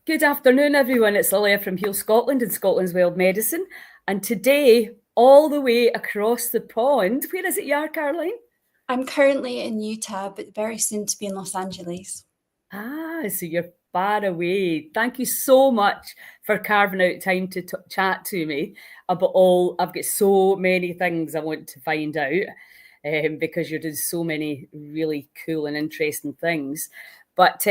Good afternoon, everyone. It's Lilia from Heal Scotland and Scotland's Wild Medicine. And today, all the way across the pond, where is it you are, Caroline? I'm currently in Utah, but very soon to be in Los Angeles. So you're far away. Thank you so much for carving out time to chat to me about all. I've got so many things I want to find out because you're doing so many really cool and interesting things. But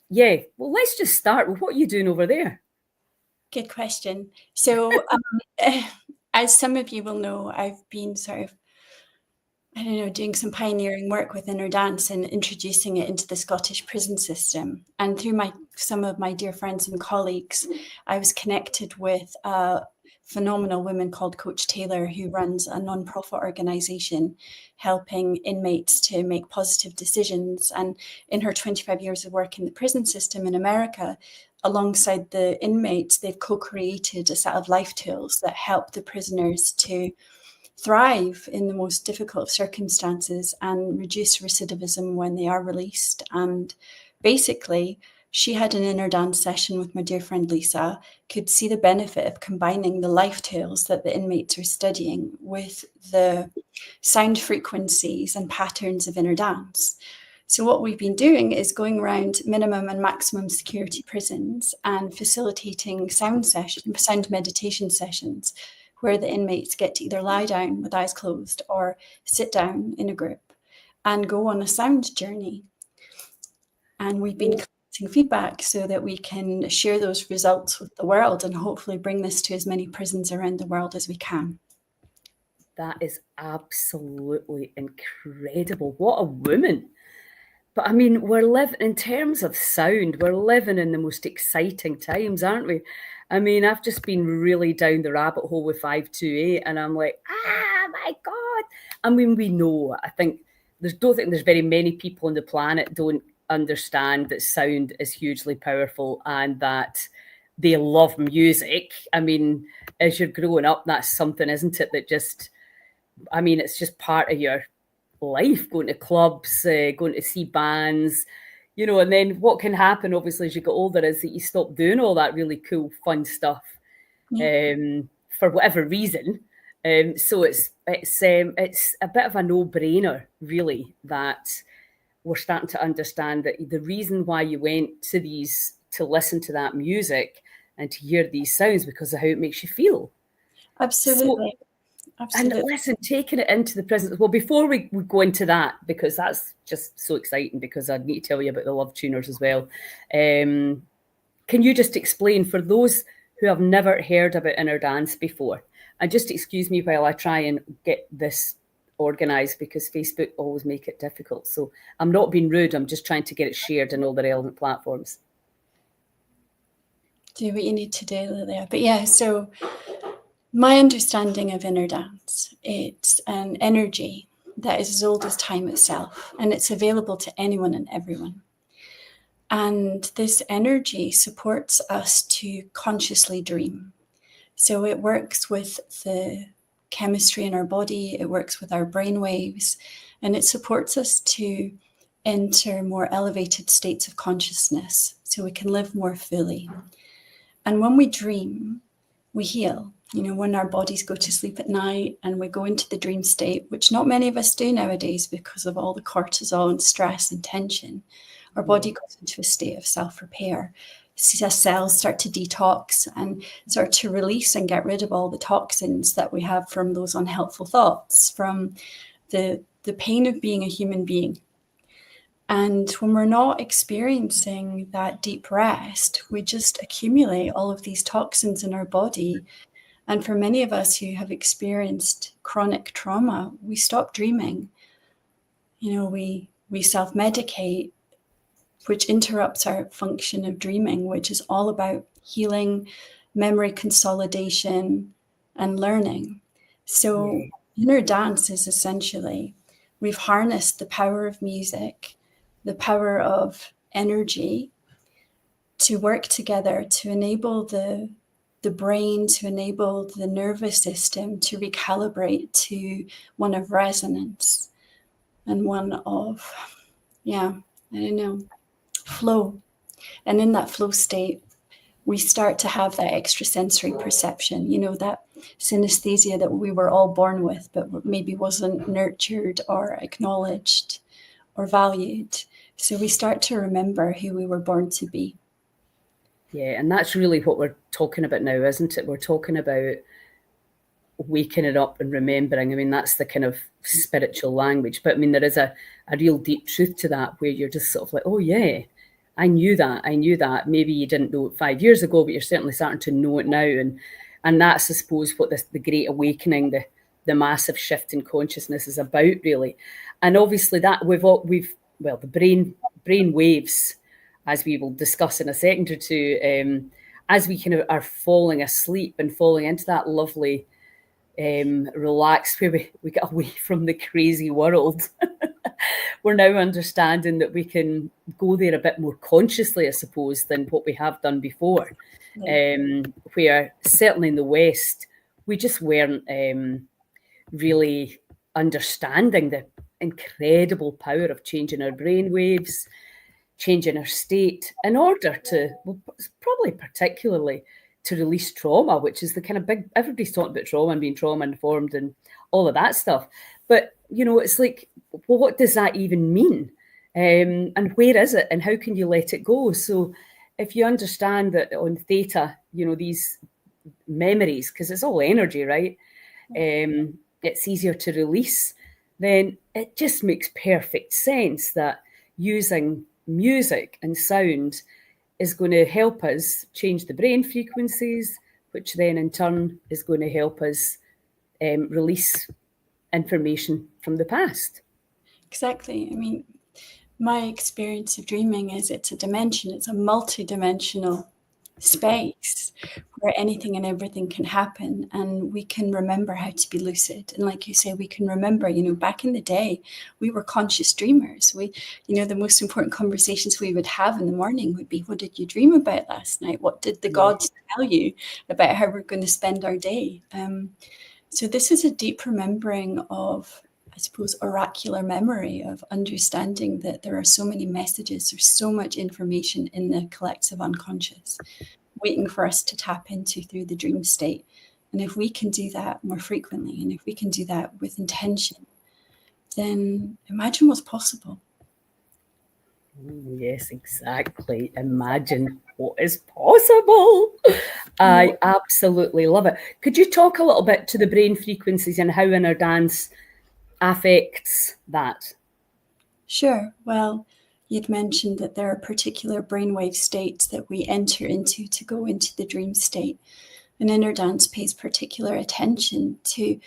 yeah, well, let's just start with what are you doing over there? Good question. So, as some of you will know, I've been doing some pioneering work with inner dance and introducing it into the Scottish prison system. And through some of my dear friends and colleagues, I was connected with a phenomenal woman called Coach Taylor, who runs a non-profit organization helping inmates to make positive decisions. And in her 25 years of work in the prison system in America, alongside the inmates, they've co-created a set of life tools that help the prisoners to thrive in the most difficult of circumstances and reduce recidivism when they are released. And basically, she had an inner dance session with my dear friend Lisa, could see the benefit of combining the life tales that the inmates are studying with the sound frequencies and patterns of inner dance. So what we've been doing is going around minimum and maximum security prisons and facilitating sound meditation sessions where the inmates get to either lie down with eyes closed or sit down in a group and go on a sound journey. And we've been collecting feedback so that we can share those results with the world and hopefully bring this to as many prisons around the world as we can. That is absolutely incredible. What a woman. But I mean, we're living, in terms of sound, we're living in the most exciting times, aren't we? I mean, I've just been really down the rabbit hole with 528 and I'm like, my God. I mean, we know, I think, don't think there's very many people on the planet don't understand that sound is hugely powerful and that they love music. I mean, as you're growing up, that's something, isn't it, that just, I mean, it's just part of your life, going to clubs, going to see bands, and then what can happen, obviously, as you get older is that you stop doing all that really cool, fun stuff for whatever reason. So it's a bit of a no-brainer, really, that we're starting to understand that the reason why you went to listen to that music and to hear these sounds because of how it makes you feel. Absolutely. Absolutely. And listen, taking it into the present. Well, before we go into that, because that's just so exciting, because I need to tell you about the love tuners as well. Can you just explain for those who have never heard about inner dance before? And just excuse me while I try and get this organized, because Facebook always make it difficult. So I'm not being rude. I'm just trying to get it shared in all the relevant platforms. Do what you need to do, Lilia. But yeah, so my understanding of inner dance, it's an energy that is as old as time itself, and it's available to anyone and everyone. And this energy supports us to consciously dream. So it works with the chemistry in our body, it works with our brainwaves, and it supports us to enter more elevated states of consciousness so we can live more fully. And when we dream, we heal. When our bodies go to sleep at night and we go into the dream state, which not many of us do nowadays because of all the cortisol and stress and tension, our body goes into a state of self-repair. Cells start to detox and start to release and get rid of all the toxins that we have from those unhelpful thoughts, from the pain of being a human being. And when we're not experiencing that deep rest, we just accumulate all of these toxins in our body. And for many of us who have experienced chronic trauma, we stop dreaming. We self-medicate, which interrupts our function of dreaming, which is all about healing, memory consolidation, and learning. So inner dance is essentially, we've harnessed the power of music, the power of energy to work together to enable the brain, to enable the nervous system to recalibrate to one of resonance and one of, flow. And in that flow state, we start to have that extrasensory perception, that synesthesia that we were all born with, but maybe wasn't nurtured or acknowledged or valued. So we start to remember who we were born to be. Yeah, and that's really what we're talking about now, isn't it? We're talking about waking it up and remembering. I mean, that's the kind of spiritual language. But I mean, there is a real deep truth to that, where you're just sort of like, oh, yeah, I knew that. I knew that. Maybe you didn't know it 5 years ago, but you're certainly starting to know it now. And that's, I suppose, what the Great Awakening, the massive shift in consciousness is about, really. And obviously that the brain waves, as we will discuss in a second or two, as we kind of are falling asleep and falling into that lovely, relaxed, where we get away from the crazy world. We're now understanding that we can go there a bit more consciously, I suppose, than what we have done before. Where certainly in the West, we just weren't really understanding the incredible power of changing our brain waves, changing our state in order to, well, probably particularly to release trauma, which is the kind of big, everybody's talking about trauma and being trauma informed and all of that stuff. But, it's like, well, what does that even mean? And where is it? And how can you let it go? So if you understand that on theta, these memories, because it's all energy, right? It's easier to release, then it just makes perfect sense that using music and sound is going to help us change the brain frequencies, which then in turn is going to help us release information from the past. Exactly. I mean, my experience of dreaming is it's a multi-dimensional space where anything and everything can happen, and we can remember how to be lucid. And like you say, we can remember, back in the day, we were conscious dreamers. The most important conversations we would have in the morning would be, what did you dream about last night? What did the gods tell you about how we're going to spend our day? So this is a deep remembering of, I suppose, oracular memory, of understanding that there are so many messages, there's so much information in the collective unconscious waiting for us to tap into through the dream state. And if we can do that more frequently, and if we can do that with intention, then imagine what's possible. Yes, exactly. Imagine what is possible. I absolutely love it. Could you talk a little bit to the brain frequencies and how inner dance affects that? Sure. Well, you'd mentioned that there are particular brainwave states that we enter into to go into the dream state. And inner dance pays particular attention to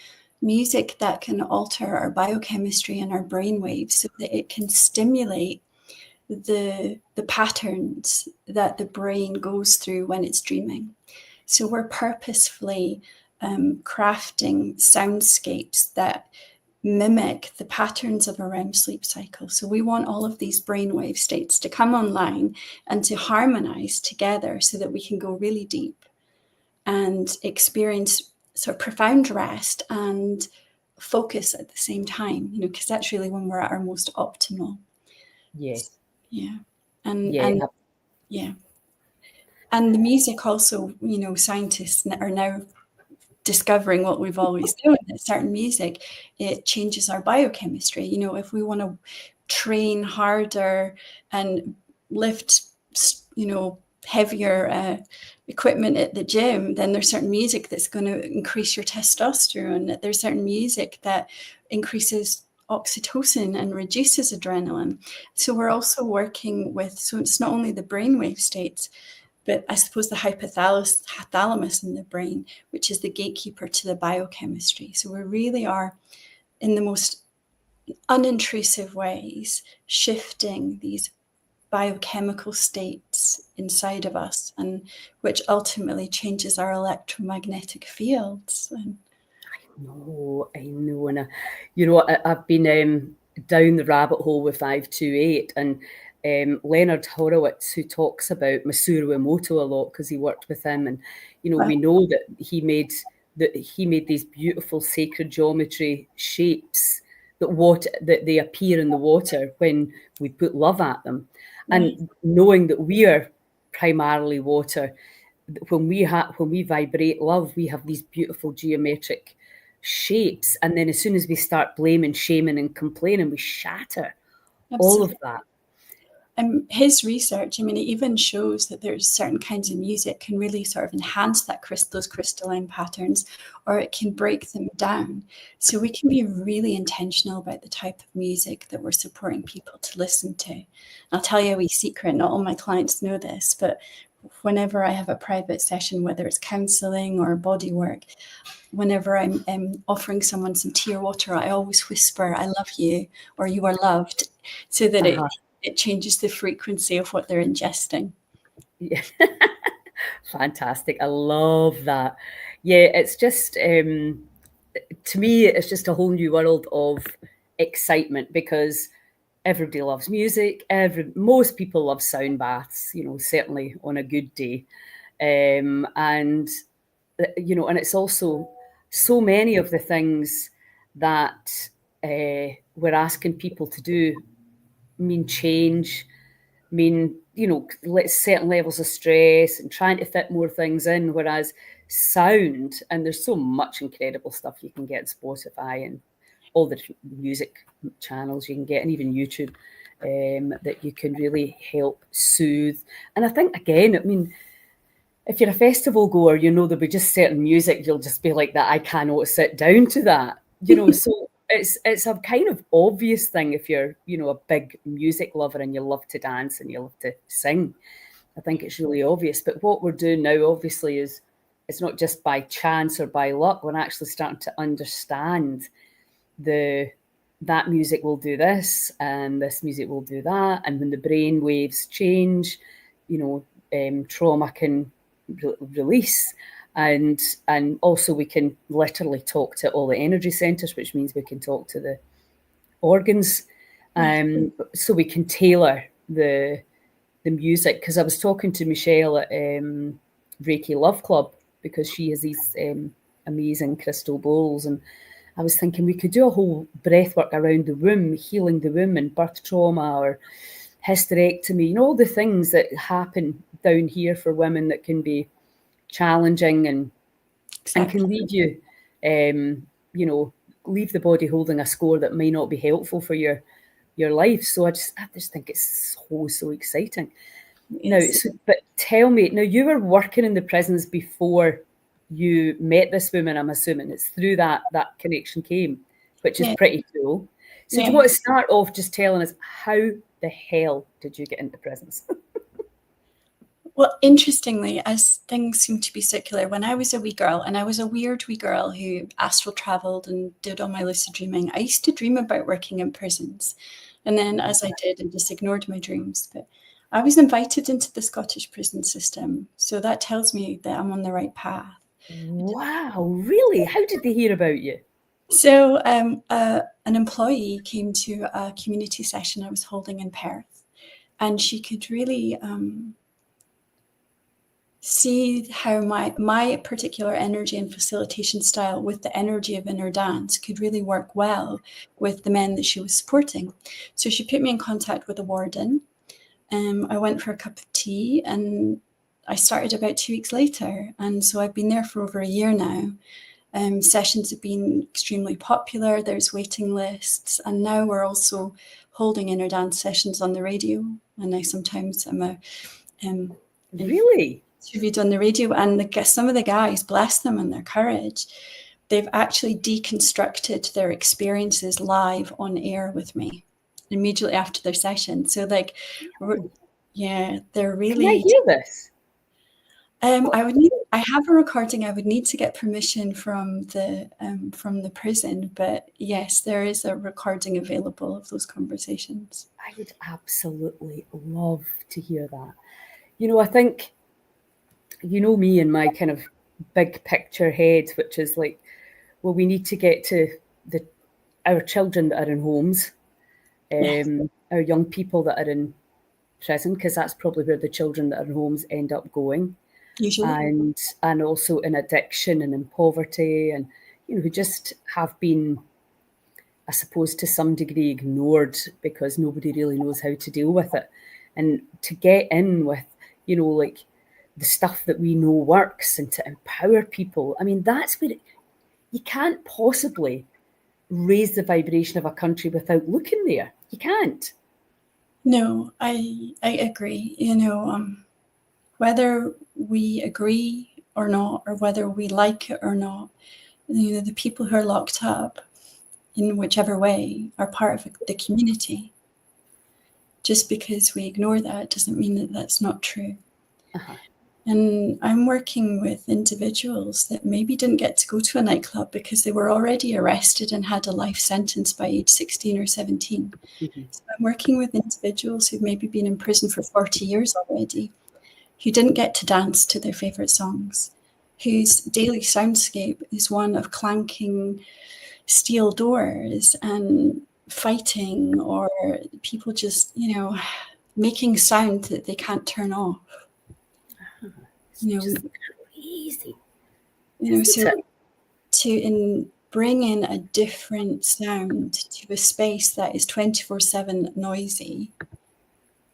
music that can alter our biochemistry and our brainwaves so that it can stimulate the patterns that the brain goes through when it's dreaming. So we're purposefully crafting soundscapes that mimic the patterns of a REM sleep cycle. So we want all of these brainwave states to come online and to harmonize together so that we can go really deep and experience sort of profound rest and focus at the same time, because that's really when we're at our most optimal. Yes. Yeah. And the music also, scientists are now discovering what we've always known, that certain music, it changes our biochemistry. If we want to train harder and lift, heavier equipment at the gym, then there's certain music that's going to increase your testosterone. There's certain music that increases oxytocin and reduces adrenaline. So we're also working with, so it's not only the brainwave states, but I suppose the hypothalamus in the brain, which is the gatekeeper to the biochemistry. So we really are, in the most unintrusive ways, shifting these biochemical states inside of us, and which ultimately changes our electromagnetic fields. I know. And I've been down the rabbit hole with 528, and Leonard Horowitz, who talks about Masaru Emoto a lot because he worked with him, and we know that he made these beautiful sacred geometry shapes that they appear in the water when we put love at them. And knowing that we are primarily water, when we vibrate love, we have these beautiful geometric shapes, and then as soon as we start blaming, shaming, and complaining, we shatter all of Absolutely. that. His research, I mean, it even shows that there's certain kinds of music can really sort of enhance those crystalline patterns, or it can break them down. So we can be really intentional about the type of music that we're supporting people to listen to. And I'll tell you a wee secret, not all my clients know this, but whenever I have a private session, whether it's counseling or body work, whenever I'm offering someone some tea or water, I always whisper, "I love you," or "You are loved," so that it changes the frequency of what they're ingesting. Yeah. Fantastic. I love that. Yeah, it's just, to me, it's just a whole new world of excitement because everybody loves music. Most people love sound baths, certainly on a good day. And it's also so many of the things that we're asking people to do mean change, mean, certain levels of stress and trying to fit more things in. Whereas sound, and there's so much incredible stuff you can get on Spotify and all the music channels you can get, and even YouTube, that you can really help soothe. And I think, again, I mean, if you're a festival goer, there'll be just certain music you'll just be like that. I cannot sit down to that. So it's a kind of obvious thing if you're, a big music lover and you love to dance and you love to sing. I think it's really obvious. But what we're doing now, obviously, is it's not just by chance or by luck. We're actually starting to understand that music will do this and this music will do that. And when the brain waves change, trauma can release, and also we can literally talk to all the energy centers, which means we can talk to the organs, so we can tailor the music. Because I was talking to Michelle at Reiki Love Club, because she has these amazing crystal bowls, and I was thinking we could do a whole breath work around the womb, healing the womb and birth trauma or hysterectomy, all the things that happen down here for women that can be challenging and can leave you, leave the body holding a score that may not be helpful for your life. So I just think it's so exciting. Yes. Now, but tell me, now you were working in the prisons before you met this woman. I'm assuming it's through that connection came, which is pretty cool. So do you want to start off just telling us how the hell did you get into prisons? Well, interestingly, as things seem to be circular, when I was a wee girl, and I was a weird wee girl who astral traveled and did all my lucid dreaming, I used to dream about working in prisons. And then as I did, I just ignored my dreams. But I was invited into the Scottish prison system. So that tells me that I'm on the right path. Wow, really? How did they hear about you? So an employee came to a community session I was holding in Perth, and she could really see how my particular energy and facilitation style with the energy of inner dance could really work well with the men that she was supporting. So she put me in contact with a warden. I went for a cup of tea, and I started about 2 weeks later. And so I've been there for over a year now. Sessions have been extremely popular. There's waiting lists, and now we're also holding inner dance sessions on the radio. And I sometimes am really interviewed on the radio, and some of the guys, bless them and their courage, they've actually deconstructed their experiences live on air with me immediately after their session. So they're really. Can I hear this? I have a recording. I would need to get permission from the prison, but yes, there is a recording available of those conversations. I would absolutely love to hear that. I think, me and my kind of big picture head, which is like, well, we need to get to our children that are in homes, our young people that are in prison, because that's probably where the children that are in homes end up going. Usually. And also in addiction and in poverty, and who just have been, I suppose, to some degree ignored because nobody really knows how to deal with it. And to get in with, like the stuff that we know works and to empower people. I mean, that's where you can't possibly raise the vibration of a country without looking there. You can't. No, I agree. Whether we agree or not, or whether we like it or not, the people who are locked up, in whichever way, are part of the community. Just because we ignore that doesn't mean that that's not true. Uh-huh. And I'm working with individuals that maybe didn't get to go to a nightclub because they were already arrested and had a life sentence by age 16 or 17. Mm-hmm. So I'm working with individuals who've maybe been in prison for 40 years already, who didn't get to dance to their favourite songs, whose daily soundscape is one of clanking steel doors and fighting, or people just, making sound that they can't turn off. It's just crazy. So to bring in a different sound to a space that is 24/7 noisy,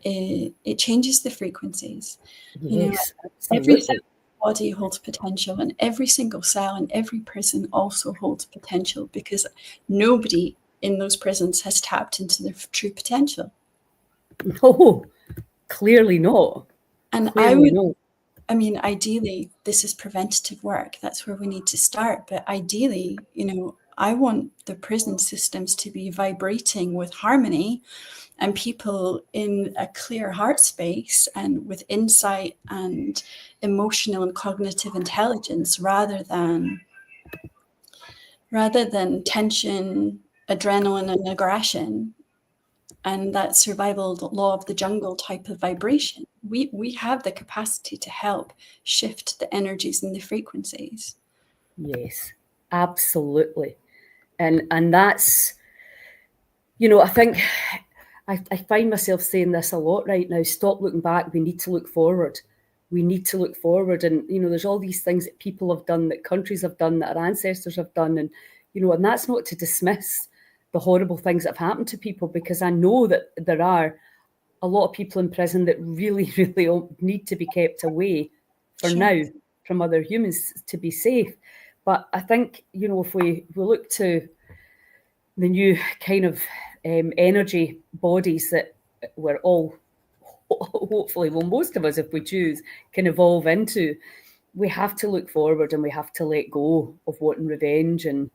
it changes the frequencies. Yes, every cell in the body holds potential, and every single cell in every prison also holds potential, because nobody in those prisons has tapped into their true potential. No, clearly not. And ideally, this is preventative work. That's where we need to start. But ideally, I want the prison systems to be vibrating with harmony and people in a clear heart space and with insight and emotional and cognitive intelligence, rather than tension, adrenaline, and aggression, and that survival law of the jungle type of vibration. We have the capacity to help shift the energies and the frequencies. Yes, absolutely. And that's, I think I find myself saying this a lot right now. Stop looking back. We need to look forward. We need to look forward. And, there's all these things that people have done, that countries have done, that our ancestors have done. And, and that's not to dismiss the horrible things that have happened to people, because I know that there are a lot of people in prison that really, really need to be kept away for now from other humans to be safe. But I think, if we look to the new kind of energy bodies that we're all, hopefully, well, most of us, if we choose, can evolve into, we have to look forward and we have to let go of wanting revenge. And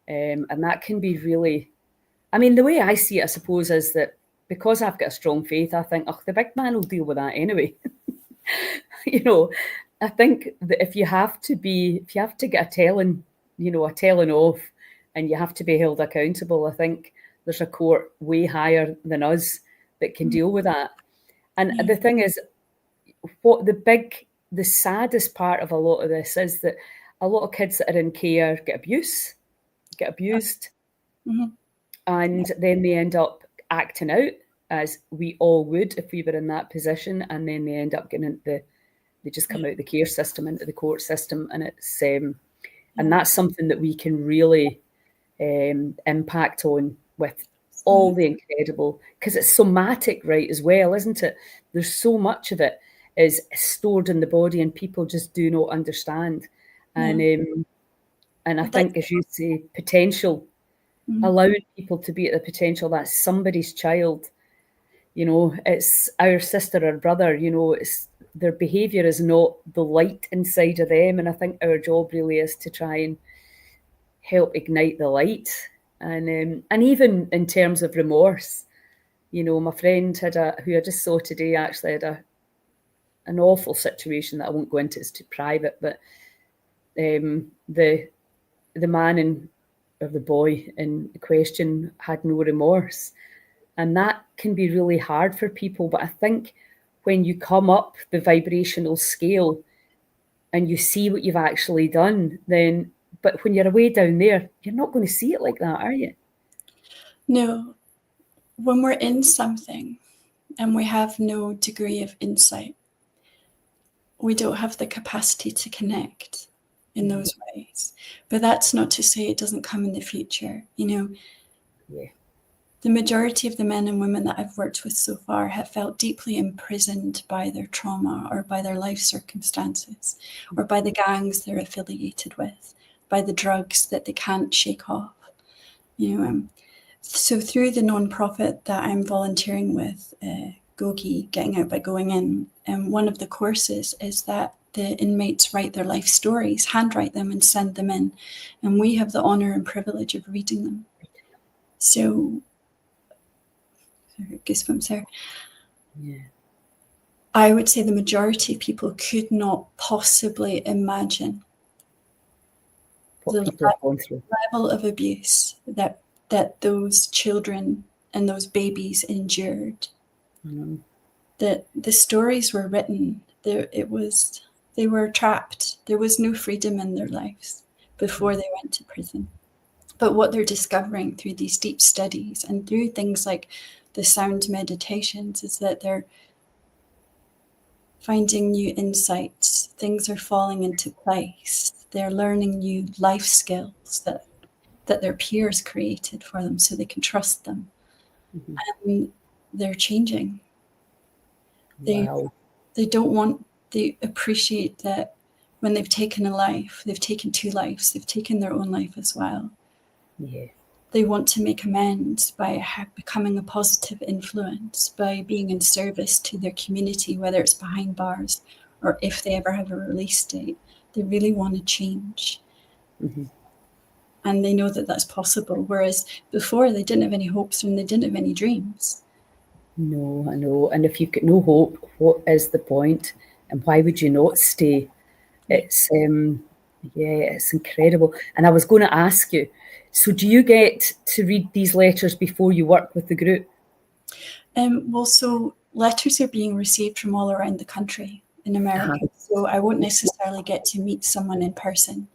that can be really, the way I see it, I suppose, is that because I've got a strong faith, I think, the big man will deal with that anyway. I think that if you have to get a telling off, and you have to be held accountable, I think there's a court way higher than us that can deal with that. And the thing is, what the saddest part of a lot of this is that a lot of kids that are in care get abused, mm-hmm. and then they end up acting out, as we all would if we were in that position, and then they end up getting they just come out of the care system into the court system, and it's and that's something that we can really impact on with all the incredible, because it's somatic, right, as well, isn't it? There's so much of it is stored in the body, and people just do not understand. And I think, as you say, potential, allowing people to be at the potential, that's somebody's child. It's our sister or brother. It's their behaviour is not the light inside of them, and I think our job really is to try and help ignite the light. And even in terms of remorse, my friend who I just saw today, actually had an awful situation that I won't go into, it's too private, but the man or the boy in question had no remorse. And that can be really hard for people. But I think when you come up the vibrational scale and you see what you've actually done, but when you're way down there, you're not going to see it like that, are you? No. When we're in something and we have no degree of insight, we don't have the capacity to connect in those ways. But that's not to say it doesn't come in the future, Yeah. The majority of the men and women that I've worked with so far have felt deeply imprisoned by their trauma or by their life circumstances or by the gangs they're affiliated with, by the drugs that they can't shake off. So through the non-profit that I'm volunteering with, Gogi, Getting Out by Going In, one of the courses is that the inmates write their life stories, handwrite them and send them in. And we have the honour and privilege of reading them. So, goosebumps there. Yeah. I would say the majority of people could not possibly imagine what people have gone through. Level of abuse that those children and those babies endured. That the stories were written. They were trapped. There was no freedom in their lives before they went to prison. But what they're discovering through these deep studies and through things like the sound meditations is that they're finding new insights. Things are falling into place. They're learning new life skills that their peers created for them so they can trust them. And they're changing. Wow. They appreciate that when they've taken a life, they've taken two lives, they've taken their own life as well. Yeah. They want to make amends by becoming a positive influence, by being in service to their community, whether it's behind bars or if they ever have a release date. They really want to change. And they know that that's possible, whereas before they didn't have any hopes and they didn't have any dreams. No, I know. And if you've got no hope, what is the point? And why would you not stay? It's it's incredible. And I was going to ask you, so do you get to read these letters before you work with the group? Well, so letters are being received from all around the country in America. So I won't necessarily get to meet someone in person.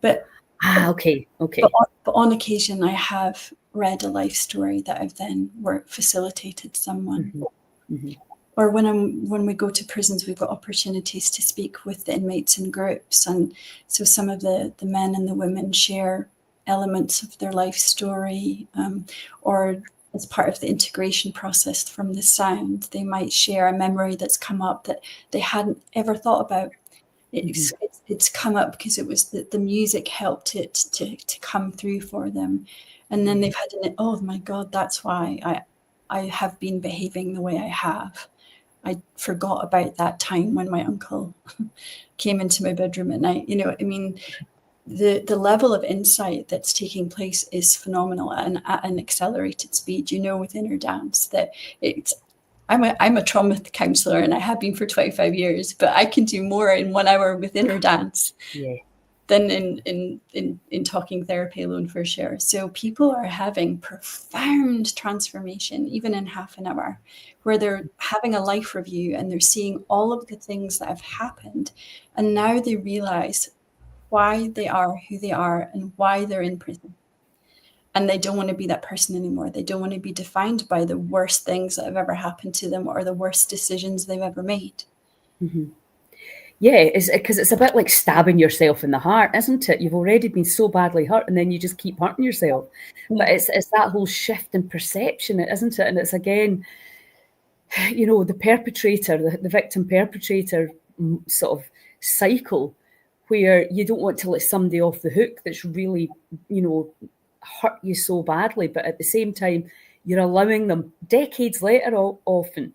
But okay. But on occasion, I have read a life story that I've then facilitated someone. Or when we go to prisons, we've got opportunities to speak with the inmates in groups. And so some of the men and the women share elements of their life story, or as part of the integration process from the sound, they might share a memory that's come up that they hadn't ever thought about. It's come up because it was the music helped it to come through for them. And then they've had oh my God, that's why I have been behaving the way I have. I forgot about that time when my uncle came into my bedroom at night. The level of insight that's taking place is phenomenal and at an accelerated speed. With Inner Dance that I'm a trauma counsellor and I have been for 25 years, but I can do more in 1 hour with Inner Dance than in talking therapy alone, for sure. So people are having profound transformation, even in half an hour, where they're having a life review and they're seeing all of the things that have happened. And now they realize why they are who they are and why they're in prison. And they don't want to be that person anymore. They don't want to be defined by the worst things that have ever happened to them or the worst decisions they've ever made. Yeah, because it's a bit like stabbing yourself in the heart, isn't it? You've already been so badly hurt and then you just keep hurting yourself. But it's that whole shift in perception, isn't it? And it's again, the perpetrator, the victim perpetrator sort of cycle where you don't want to let somebody off the hook that's really, hurt you so badly. But at the same time, you're allowing them decades later often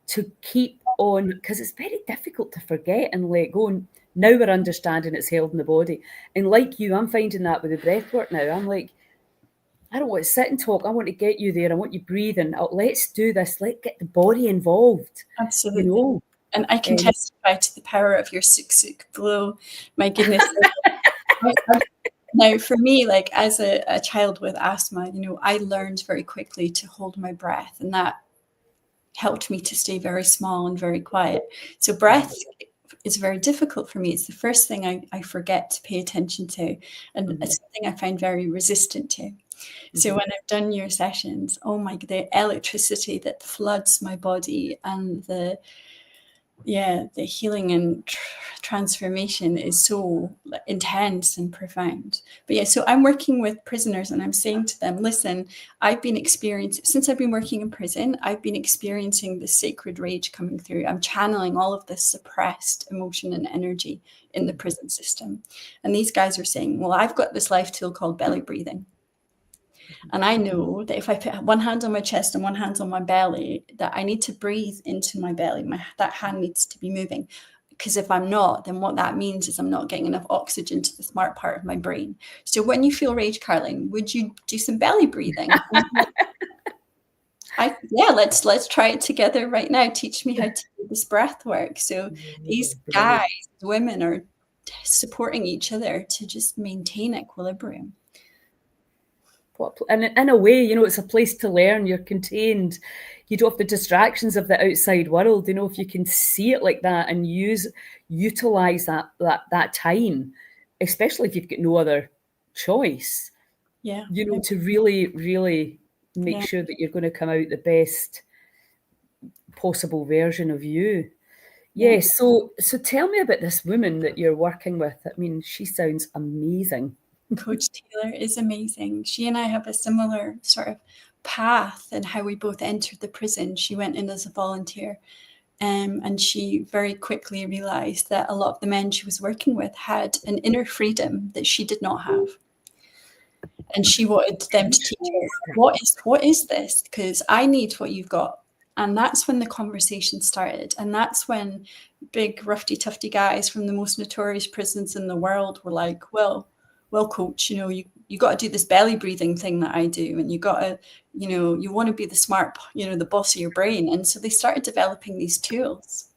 to keep on, because it's very difficult to forget and let go. And now we're understanding it's held in the body. And like you, I'm finding that with the breath work now. I'm like, I don't want to sit and talk. I want to get you there. I want you breathing. Let's do this. Let's get the body involved. Absolutely. And I can testify to the power of your suk flow. My goodness. Now, for me, like as a child with asthma, I learned very quickly to hold my breath, and that helped me to stay very small and very quiet. So breath is very difficult for me. It's the first thing I forget to pay attention to, and it's something I find very resistant to. So when I've done your sessions, the electricity that floods my body and the healing and transformation is so intense and profound. But yeah, so I'm working with prisoners and I'm saying to them, listen, since I've been working in prison, I've been experiencing the sacred rage coming through. I'm channeling all of this suppressed emotion and energy in the prison system. And these guys are saying, well, I've got this life tool called belly breathing. And I know that if I put one hand on my chest and one hand on my belly, that I need to breathe into my belly. That hand needs to be moving. Because if I'm not, then what that means is I'm not getting enough oxygen to the smart part of my brain. So when you feel rage, Caroline, would you do some belly breathing? Let's try it together right now. Teach me how to do this breath work. So these guys, women are supporting each other to just maintain equilibrium. And in a way, it's a place to learn. You're contained. You don't have the distractions of the outside world. If you can see it like that and utilize that time, especially if you've got no other choice. Yeah. To really, really make sure that you're going to come out the best possible version of you. Yeah. So tell me about this woman that you're working with. I mean, she sounds amazing. Coach Taylor is amazing. She and I have a similar sort of path in how we both entered the prison. She went in as a volunteer, and she very quickly realized that a lot of the men she was working with had an inner freedom that she did not have. And she wanted them to teach her, what is this? Because I need what you've got. And that's when the conversation started. And that's when big, roughy, tufty guys from the most notorious prisons in the world were like, well, coach, you got to do this belly breathing thing that I do. And you got to, you want to be the smart, the boss of your brain. And so they started developing these tools.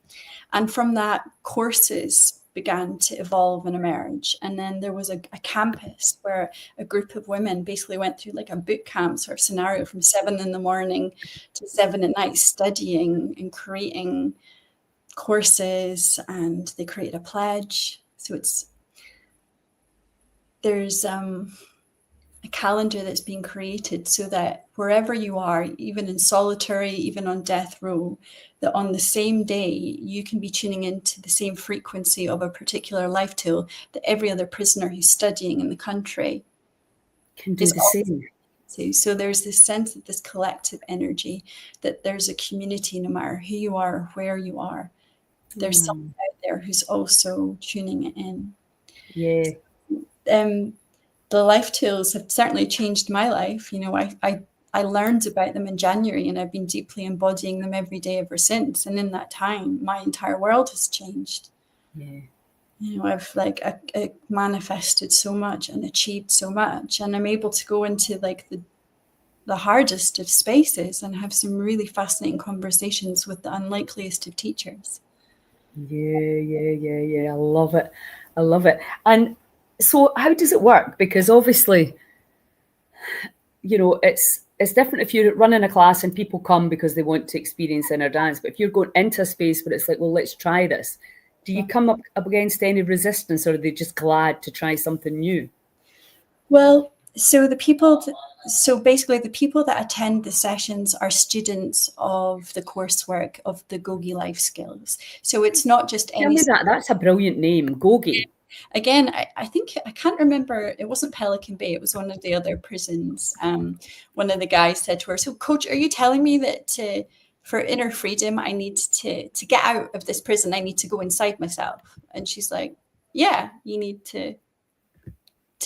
And from that, courses began to evolve and emerge. And then there was a campus where a group of women basically went through like a boot camp sort of scenario from 7 a.m. to 7 p.m, studying and creating courses, and they created a pledge. So there's a calendar that's being created so that wherever you are, even in solitary, even on death row, that on the same day you can be tuning into the same frequency of a particular life tool that every other prisoner who's studying in the country can do the same. So there's this sense of this collective energy, that there's a community, no matter who you are or where you are. There's someone out there who's also tuning it in. Yeah. The life tools have certainly changed my life. I learned about them in January, and I've been deeply embodying them every day ever since. And in that time, my entire world has changed. Yeah. I've I manifested so much and achieved so much, and I'm able to go into the hardest of spaces and have some really fascinating conversations with the unlikeliest of teachers. Yeah. I love it. And so how does it work? Because obviously, it's different if you're running a class and people come because they want to experience inner dance. But if you're going into a space where it's like, well, let's try this, do you come up against any resistance, or are they just glad to try something new? Well, so basically the people that attend the sessions are students of the coursework of the Georgiou life skills. So it's not just Tell me that. That's a brilliant name, Georgiou. Again, I think, I can't remember, it wasn't Pelican Bay, it was one of the other prisons. One of the guys said to her, so coach, are you telling me that for inner freedom, I need to get out of this prison, I need to go inside myself? And she's like, yeah, you need to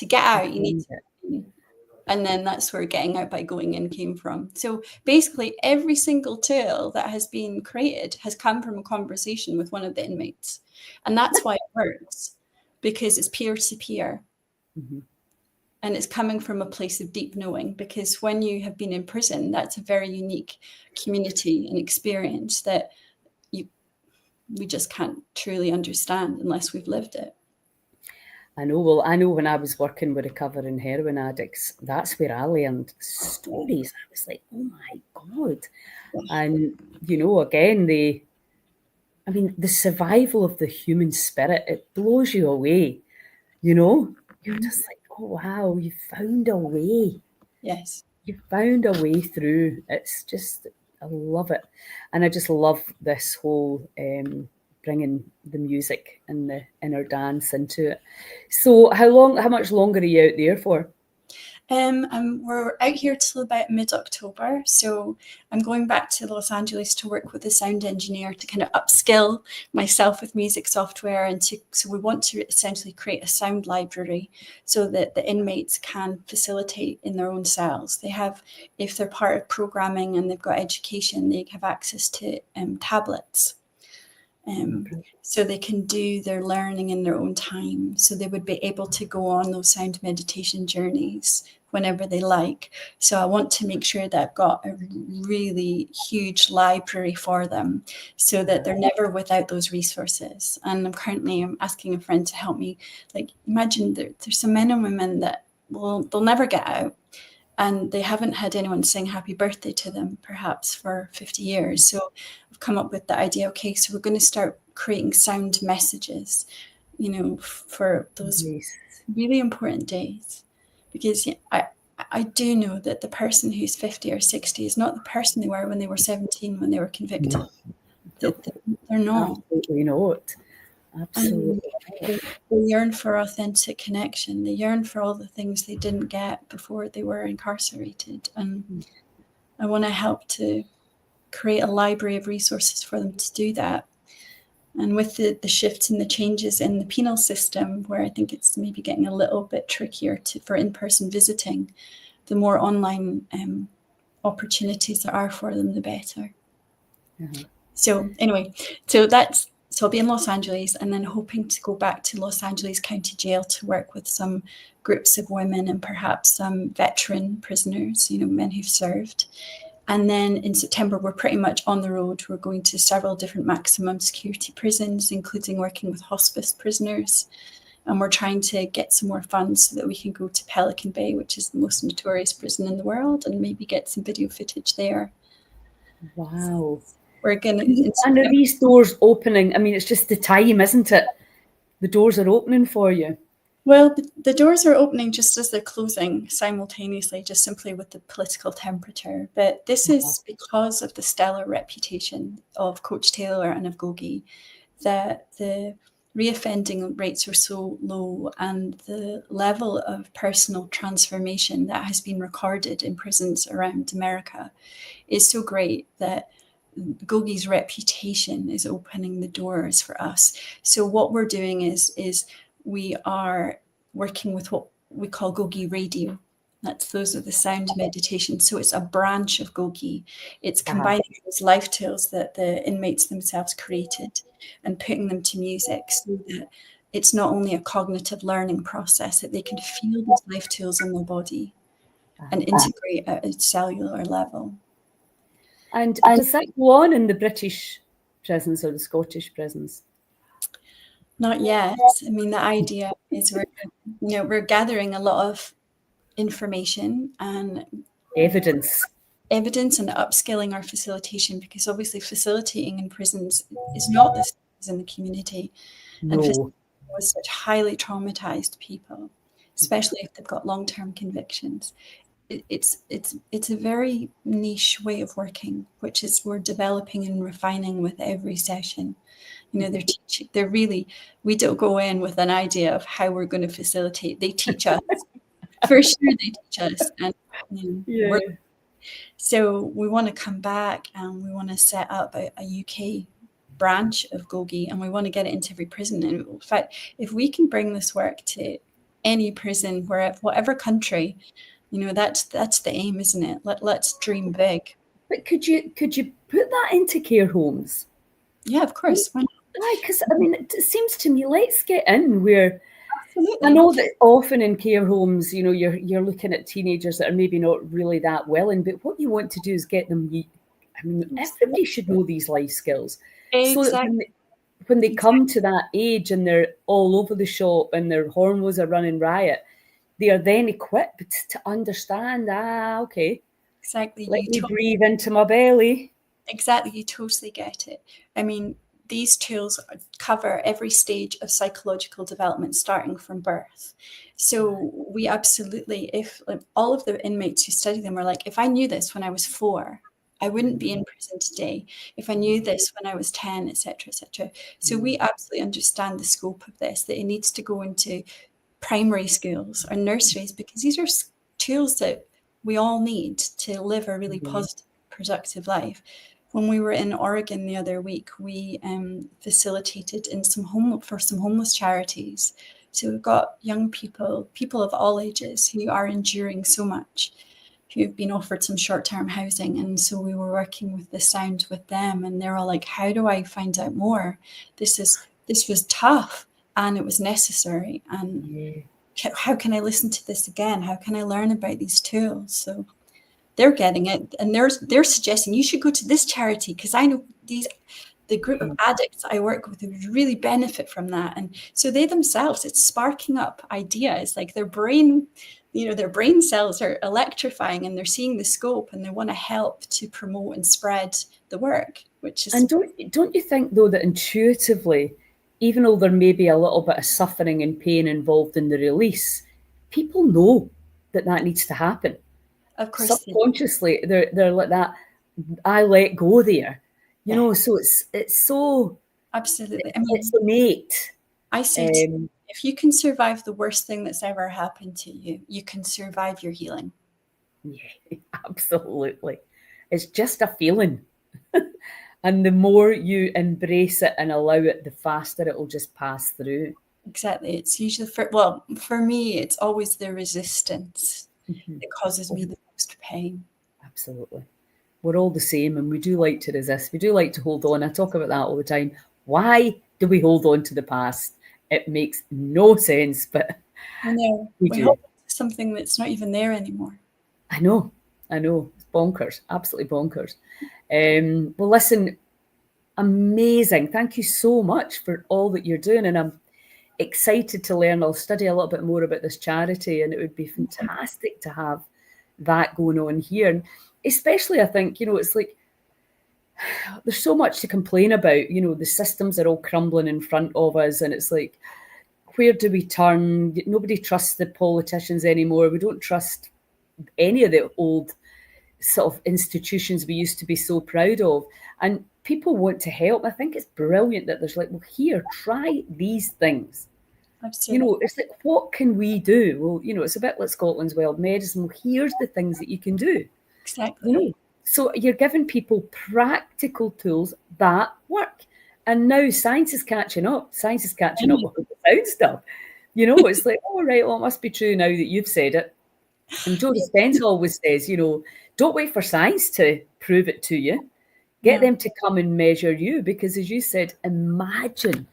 get out, you need to. And then that's where getting out by going in came from. So basically every single tool that has been created has come from a conversation with one of the inmates. And that's why it works. Because it's peer-to-peer. Mm-hmm. And it's coming from a place of deep knowing, because when you have been in prison, that's a very unique community and experience that we just can't truly understand unless we've lived it. I know. Well, I know when I was working with recovering heroin addicts, that's where I learned stories. I was like, oh my God. And, again, the survival of the human spirit, it blows you away. You're just like, oh, wow, you found a way. Yes. You found a way through. It's just, I love it. And I just love this whole bringing the music and the inner dance into it. So how much longer are you out there for? We're out here till about mid-October, so I'm going back to Los Angeles to work with a sound engineer to kind of upskill myself with music software, and so we want to essentially create a sound library so that the inmates can facilitate in their own cells. They have, if they're part of programming and they've got education, they have access to tablets. So they can do their learning in their own time. So they would be able to go on those sound meditation journeys whenever they like. So I want to make sure that I've got a really huge library for them so that they're never without those resources. And I'm asking a friend to help me. Like, imagine there's some men and women that they'll never get out. And they haven't had anyone sing happy birthday to them, perhaps, for 50 years. So I've come up with the idea, okay, so we're going to start creating sound messages, for those really important days. Because I do know that the person who's 50 or 60 is not the person they were when they were 17, when they were convicted. No. They're not. Absolutely not. Absolutely. They yearn for authentic connection. They yearn for all the things they didn't get before they were incarcerated. And I want to help to create a library of resources for them to do that. And with the shifts and the changes in the penal system, where I think it's maybe getting a little bit trickier for in-person visiting, the more online opportunities there are for them, the better. So anyway, so I'll be in Los Angeles, and then hoping to go back to Los Angeles County Jail to work with some groups of women and perhaps some veteran prisoners, men who've served. And then in September, we're pretty much on the road. We're going to several different maximum security prisons, including working with hospice prisoners. And we're trying to get some more funds so that we can go to Pelican Bay, which is the most notorious prison in the world, and maybe get some video footage there. Wow. We're going to. And are these doors opening? I mean, it's just the time, isn't it? The doors are opening for you. Well, the doors are opening just as they're closing simultaneously, just simply with the political temperature. But this is because of the stellar reputation of Coach Taylor and of Gogi, that the reoffending rates are so low, and the level of personal transformation that has been recorded in prisons around America is so great that Gogi's reputation is opening the doors for us. So what we're doing is we are working with what we call Gogi Radio. Those are the sound meditations. So it's a branch of Gogi. It's combining those life tales that the inmates themselves created and putting them to music, so that it's not only a cognitive learning process, that they can feel those life tales in their body and integrate at a cellular level. And does that go on in the British prisons or the Scottish prisons? Not yet. I mean, the idea is we're gathering a lot of information and evidence and upskilling our facilitation, because obviously facilitating in prisons is not the same as in the community. No. And with such highly traumatized people, especially if they've got long-term convictions, it's a very niche way of working, which is we're developing and refining with every session. They're teaching. We don't go in with an idea of how we're going to facilitate. They teach us. For sure, they teach us, and so we want to come back and we want to set up a UK branch of Gogi, and we want to get it into every prison. And in fact, if we can bring this work to any prison, whatever country, that's the aim, isn't it? Let's dream big. But could you put that into care homes? Yeah, of course. Why not? Why? Because I mean, it seems to me, let's get in where. Absolutely. I know that often in care homes, you're looking at teenagers that are maybe not really that willing, but what you want to do is get them. I mean, everybody should know these life skills, exactly. So that when they come to that age and they're all over the shop and their hormones are running riot, they are then equipped to understand. Okay, exactly. Let me breathe into my belly. Exactly, you totally get it. I mean, these tools cover every stage of psychological development, starting from birth. So we absolutely, if all of the inmates who study them are like, if I knew this when I was 4, I wouldn't be in prison today if I knew this when I was 10, etc., etc. So we absolutely understand the scope of this, that it needs to go into primary schools or nurseries, because these are tools that we all need to live a really positive, productive life. When we were in Oregon the other week, we facilitated in some homeless charities. So we've got young people of all ages who are enduring so much, who've been offered some short-term housing. And so we were working with the sound with them, and they're all like, how do I find out more? This was tough and it was necessary. And how can I listen to this again? How can I learn about these tools? So they're getting it, and they're suggesting you should go to this charity, because I know the group of addicts I work with who would really benefit from that. And so they themselves, it's sparking up ideas, like their brain, their brain cells are electrifying, and they're seeing the scope, and they want to help to promote and spread the work, which is. And don't you think, though, that intuitively, even though there may be a little bit of suffering and pain involved in the release, people know that needs to happen. Of course, subconsciously, they're like that. I let go there, So it's so absolutely. It's innate. I say, if you can survive the worst thing that's ever happened to you, you can survive your healing. Yeah, absolutely. It's just a feeling. And the more you embrace it and allow it, the faster it will just pass through. Exactly. It's usually for me, it's always the resistance that causes me the most pain. Absolutely. We're all the same, and we do like to resist. We do like to hold on. I talk about that all the time. Why do we hold on to the past? It makes no sense, but I know. We hold on to something that's not even there anymore. I know. It's bonkers, absolutely bonkers. Well, listen, amazing. Thank you so much for all that you're doing, and I'm excited to learn. I'll study a little bit more about this charity, and it would be fantastic to have that going on here. And especially, I think, it's like there's so much to complain about. The systems are all crumbling in front of us, and it's like, where do we turn? Nobody trusts the politicians anymore. We don't trust any of the old sort of institutions we used to be so proud of. And people want to help. I think it's brilliant that there's like, well, here, try these things. Absolutely. It's like, what can we do? Well, it's a bit like Scotland's Wild Medicine. Well, here's the things that you can do. Exactly. So you're giving people practical tools that work. And now science is catching up. Science is catching up with the sound stuff. It's like, all right, well, it must be true now that you've said it. And Joe Dispenza always says, don't wait for science to prove it to you. Get them to come and measure you, because as you said, imagine.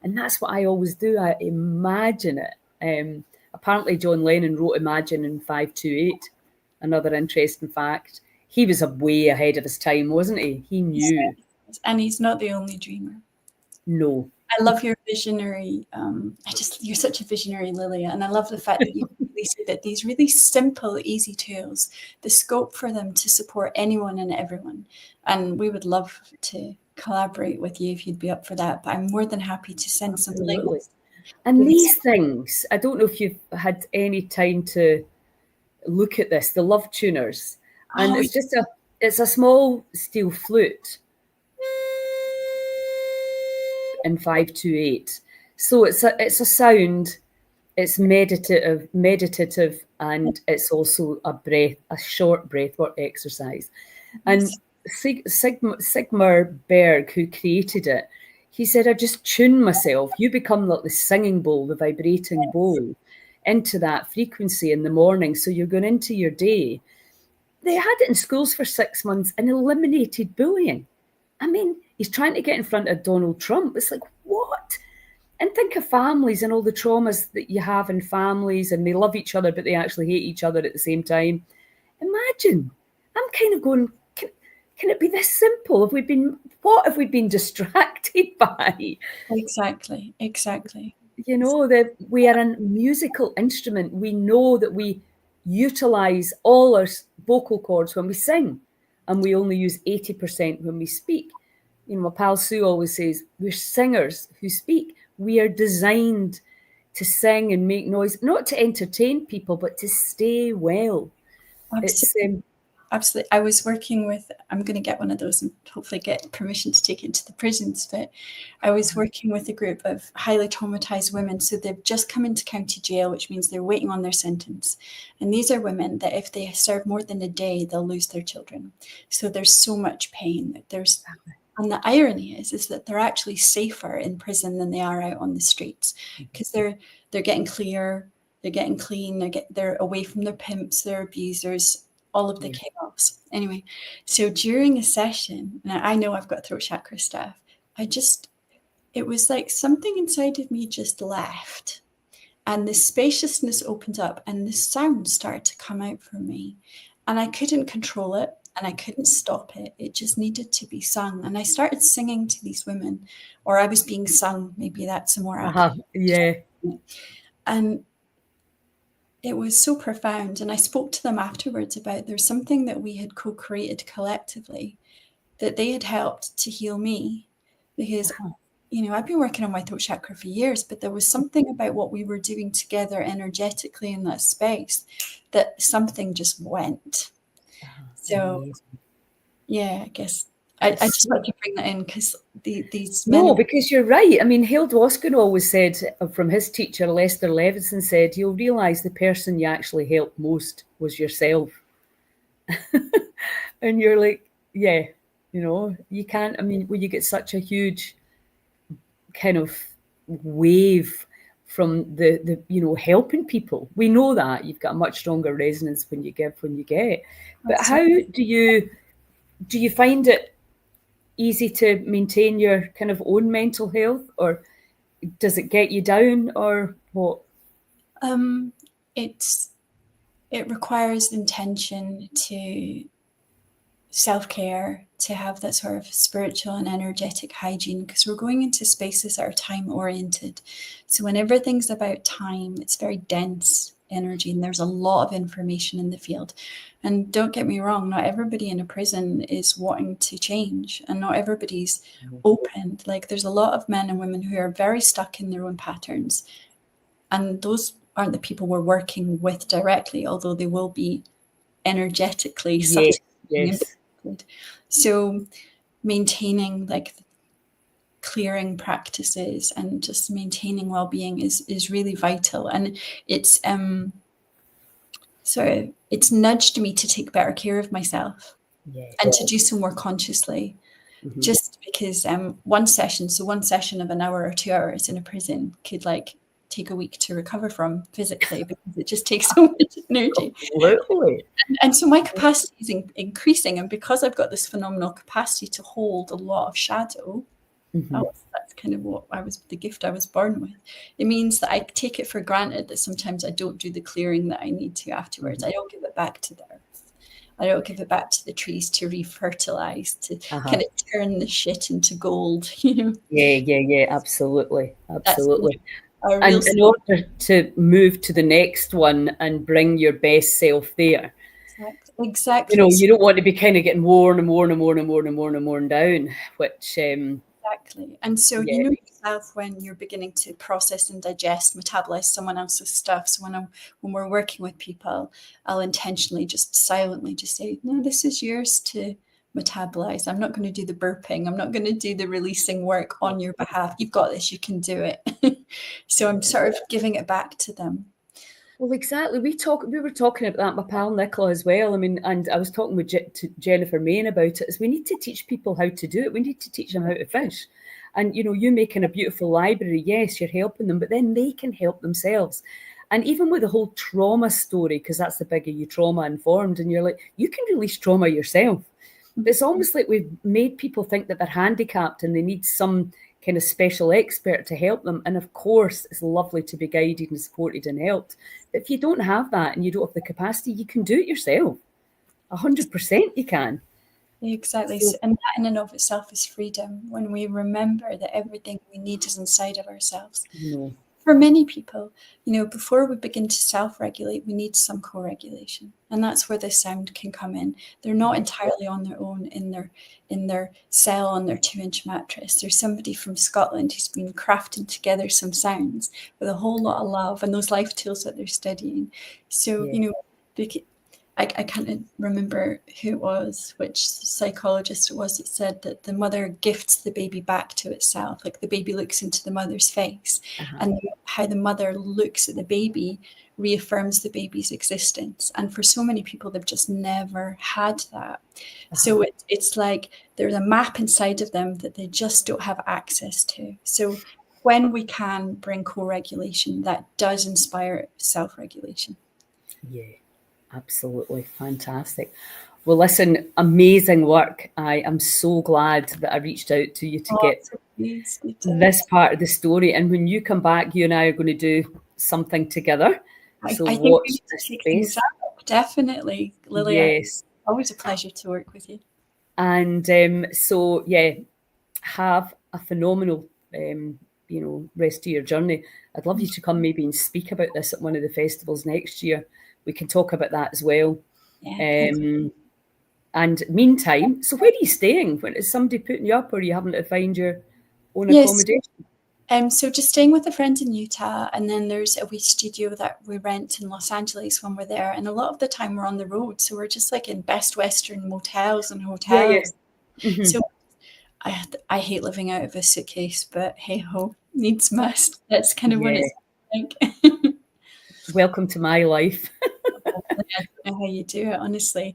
And that's what I always do. I imagine it. Apparently John Lennon wrote Imagine in 528. Another interesting fact. He was way ahead of his time, wasn't he? He knew. And he's not the only dreamer. No. I love your visionary. You're such a visionary, Lilia. And I love the fact that you really say that these really simple, easy tools, the scope for them to support anyone and everyone. And we would love to collaborate with you if you'd be up for that. But I'm more than happy to send some links. And these things, I don't know if you've had any time to look at this, the love tuners. And it's a small steel flute in 528. So it's a sound, it's meditative, and it's also a short breathwork exercise. And Sigmar Berg, who created it, he said, I just tune myself. You become like the singing bowl, the vibrating bowl, into that frequency in the morning. So you're going into your day. They had it in schools for 6 months and eliminated bullying. I mean, he's trying to get in front of Donald Trump. It's like, what? And think of families and all the traumas that you have in families, and they love each other, but they actually hate each other at the same time. Imagine. I'm kind of going, can it be this simple? What have we been distracted by? Exactly. That we are a musical instrument. We know that we utilize all our vocal cords when we sing, and we only use 80% when we speak. My pal Sue always says, we're singers who speak. We are designed to sing and make noise, not to entertain people, but to stay well. Absolutely. absolutely. I was working with, I'm going to get one of those and hopefully get permission to take it to the prisons, but I was working with a group of highly traumatized women. So they've just come into county jail, which means they're waiting on their sentence. And these are women that if they serve more than a day, they'll lose their children. So there's so much pain that there's, and the irony is that they're actually safer in prison than they are out on the streets, because they're getting clear, they're getting clean, they're away from their pimps, their abusers, all of the chaos. Anyway, so during a session, and I know I've got throat chakra stuff, it was like something inside of me just left. And the spaciousness opened up and the sound started to come out from me. And I couldn't control it and I couldn't stop it. It just needed to be sung. And I started singing to these women, or I was being sung. Maybe that's a more accurate. Yeah. And it was so profound. And I spoke to them afterwards about there's something that we had co-created collectively that they had helped to heal me, because I've been working on my throat chakra for years, but there was something about what we were doing together energetically in that space that something just went. So yeah, I guess I just like to bring that in because these men. No, because you're right. I mean, Hilde Woskin always said, from his teacher, Lester Levinson said, you'll realise the person you actually helped most was yourself. And you're like, yeah, you can't, I mean, when you get such a huge kind of wave from the helping people, we know that you've got a much stronger resonance when you give, when you get. But how do you find it easy to maintain your kind of own mental health, or does it get you down, or what? It requires intention, to self-care, to have that sort of spiritual and energetic hygiene, because we're going into spaces that are time oriented. So when everything's about time, it's very dense energy and there's a lot of information in the field. And don't get me wrong, not everybody in a prison is wanting to change, and not everybody's open. Like, there's a lot of men and women who are very stuck in their own patterns, and those aren't the people we're working with directly, although they will be energetically. Yes. So maintaining like clearing practices and just maintaining well-being is really vital. And it's it's nudged me to take better care of myself and to do so more consciously. Just because one session of an hour or 2 hours in a prison could take a week to recover from physically, because it just takes so much energy. Absolutely. And so my capacity is increasing, and because I've got this phenomenal capacity to hold a lot of shadow, that's kind of the gift I was born with. It means that I take it for granted that sometimes I don't do the clearing that I need to afterwards. I don't give it back to the earth. I don't give it back to the trees to refertilize, to kind of turn the shit into gold, Yeah, absolutely. And in That's order to move to the next one and bring your best self there. Exactly. You don't want to be kind of getting worn down, which exactly. And so you know yourself when you're beginning to process and digest, metabolize someone else's stuff. So when we're working with people, I'll intentionally just silently just say, no, this is yours to metabolize. I'm not going to do the burping. I'm not going to do the releasing work on your behalf. You've got this. You can do it. So I'm sort of giving it back to them. Well, exactly. We were talking about that, my pal Nicola as well. I mean, and I was talking with Jennifer Main about it. Is we need to teach people how to do it. We need to teach them how to fish. And you making a beautiful library, yes, you're helping them, but then they can help themselves. And even with the whole trauma story, because that's the bigger you trauma informed, and you're like, you can release trauma yourself. But it's almost like we've made people think that they're handicapped and they need some kind of special expert to help them. And of course, it's lovely to be guided and supported and helped. But if you don't have that and you don't have the capacity, you can do it yourself. 100% you can. Exactly. And that in and of itself is freedom, when we remember that everything we need is inside of ourselves. For many people, before we begin to self-regulate, we need some co-regulation. And that's where the sound can come in. They're not entirely on their own in their cell on their 2-inch mattress. There's somebody from Scotland who's been crafting together some sounds with a whole lot of love and those life tools that they're studying. So, I can't remember who it was, which psychologist it was that said that the mother gifts the baby back to itself. Like the baby looks into the mother's face, and how the mother looks at the baby reaffirms the baby's existence. And for so many people, they've just never had that. So it's like there's a map inside of them that they just don't have access to. So when we can bring co-regulation, that does inspire self-regulation. Yeah, absolutely. Fantastic. Well, listen, amazing work. I am so glad that I reached out to you to get this part of the story. And when you come back, you and I are going to do something together. So I think watch we need this to take space. things up. Definitely, Lilia. Yes. Always a pleasure to work with you. And so, yeah, have a phenomenal, rest of your journey. I'd love you to come maybe and speak about this at one of the festivals next year. We can talk about that as well. Yeah, and meantime, so where are you staying? Is somebody putting you up, or are you having to find your own accommodation? So just staying with a friend in Utah, and then there's a wee studio that we rent in Los Angeles when we're there. And a lot of the time we're on the road, so we're just like in Best Western motels and hotels. Yeah. Mm-hmm. So I hate living out of a suitcase, but hey ho, needs must. That's kind of what it's like. Welcome to my life. I don't know how you do it, honestly.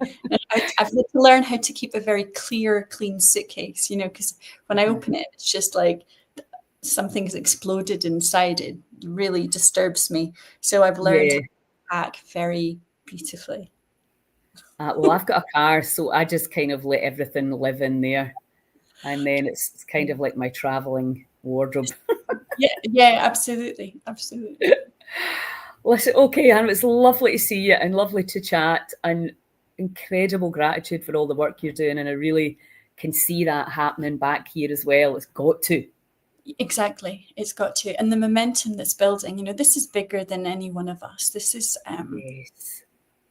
I've had to learn how to keep a very clear, clean suitcase, because when I open it, it's just like something's exploded inside. It really disturbs me. So I've learned to pack very beautifully. Well, I've got a car, so I just kind of let everything live in there. And then it's kind of like my traveling wardrobe. Yeah, absolutely. Listen, okay, Hannah, it's lovely to see you and lovely to chat, and incredible gratitude for all the work you're doing. And I really can see that happening back here as well. It's got to. Exactly. It's got to. And the momentum that's building, this is bigger than any one of us. This is, Yes.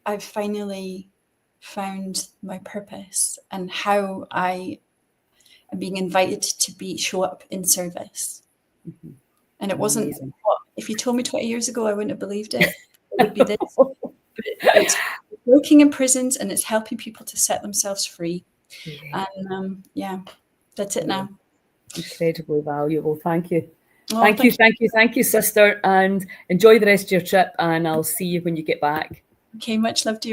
I've finally found my purpose and how I am being invited to show up in service. Mm-hmm. And it wasn't, if you told me 20 years ago, I wouldn't have believed it. It would be this. It's working in prisons, and it's helping people to set themselves free. Yeah. And that's it now. Incredibly valuable. Thank you. Thank you, sister. And enjoy the rest of your trip. And I'll see you when you get back. Okay, much love to you.